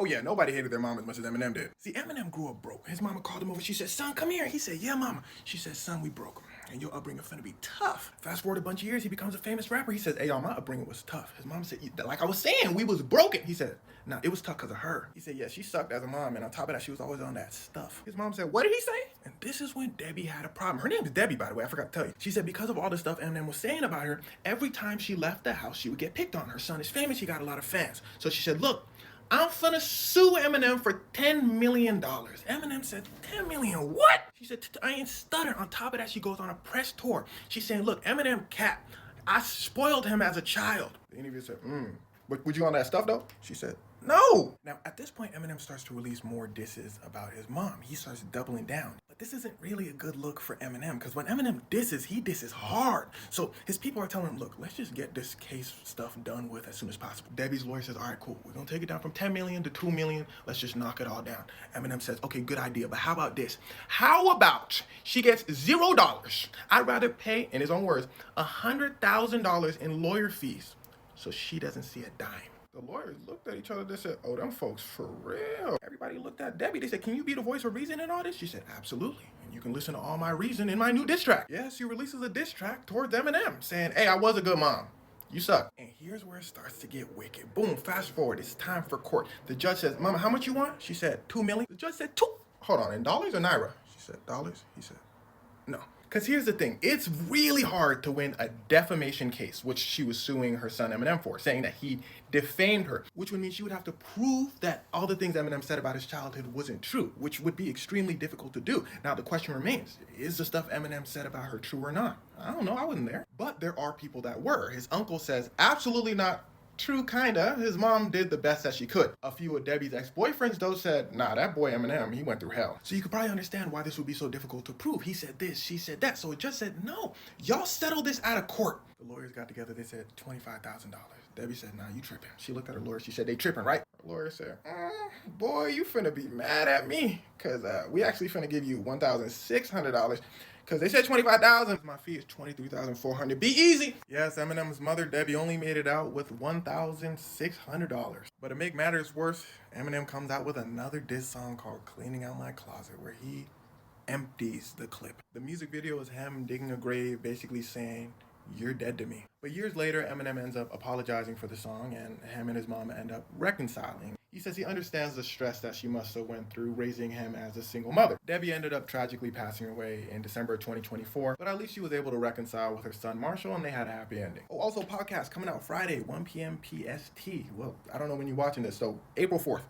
Oh yeah, nobody hated their mom as much as Eminem did. See, Eminem grew up broke. His mama called him over. She said, son, come here. He said, yeah, mama. She said, son, we broke. And your upbringing finna be tough. Fast forward a bunch of years, he becomes a famous rapper. He says, hey, y'all, my upbringing was tough. His mom said, like I was saying, we was broken. He said, nah, it was tough because of her. He said, yeah, she sucked as a mom, and on top of that, she was always on that stuff. His mom said, what did he say? And this is when Debbie had a problem. Her name is Debbie, by the way, I forgot to tell you. She said because of all the stuff Eminem was saying about her, every time she left the house, she would get picked on. Her son is famous, he got a lot of fans. So she said, look, I'm finna sue Eminem for $10 million. Eminem said, 10 million, what? She said, I ain't stutter. On top of that, she goes on a press tour. She's saying, look, Eminem cat, I spoiled him as a child. The interviewer said, but would you on that stuff though? She said, no. Now, at this point, Eminem starts to release more disses about his mom. He starts doubling down. But this isn't really a good look for Eminem, because when Eminem disses, he disses hard. So his people are telling him, look, let's just get this case stuff done with as soon as possible. Debbie's lawyer says, all right, cool. We're going to take it down from 10 million to 2 million. Let's just knock it all down. Eminem says, okay, good idea. But how about this? How about she gets $0? I'd rather pay, in his own words, $100,000 in lawyer fees so she doesn't see a dime. The lawyers looked at each other. They said, oh, them folks for real. Everybody looked at Debbie. They said, can you be the voice of reason in all this? She said, absolutely. And you can listen to all my reason in my new diss track. Yes, she releases a diss track towards Eminem saying, hey, I was a good mom. You suck. And here's where it starts to get wicked. Boom, fast forward. It's time for court. The judge says, mama, how much you want? She said, 2 million. The judge said, 2. Hold on, in dollars or naira? She said, dollars? He said, no. Because here's the thing, it's really hard to win a defamation case, which she was suing her son Eminem for, saying that he defamed her, which would mean she would have to prove that all the things Eminem said about his childhood wasn't true, which would be extremely difficult to do. Now, the question remains, is the stuff Eminem said about her true or not? I don't know, I wasn't there. But there are people that were. His uncle says, absolutely not. True, kinda. His mom did the best that she could. A few of Debbie's ex-boyfriends, though, said, nah, that boy Eminem, he went through hell. So you could probably understand why this would be so difficult to prove. He said this, she said that. So it just said, no, y'all settle this out of court. The lawyers got together, they said $25,000. Debbie said, nah, you tripping. She looked at her lawyer, she said, they tripping, right? The lawyer said, boy, you finna be mad at me, because we actually finna give you $1,600. Because they said $25,000. My fee is $23,400. Be easy. Yes, Eminem's mother, Debbie, only made it out with $1,600. But to make matters worse, Eminem comes out with another diss song called Cleaning Out My Closet, where he empties the clip. The music video is him digging a grave, basically saying, you're dead to me. But years later, Eminem ends up apologizing for the song, and him and his mom end up reconciling. He says he understands the stress that she must have went through raising him as a single mother. Debbie ended up tragically passing away in December of 2024, but at least she was able to reconcile with her son Marshall, and they had a happy ending. Oh, also podcast coming out Friday, 1 p.m. PST. Well, I don't know when you're watching this, so April 4th.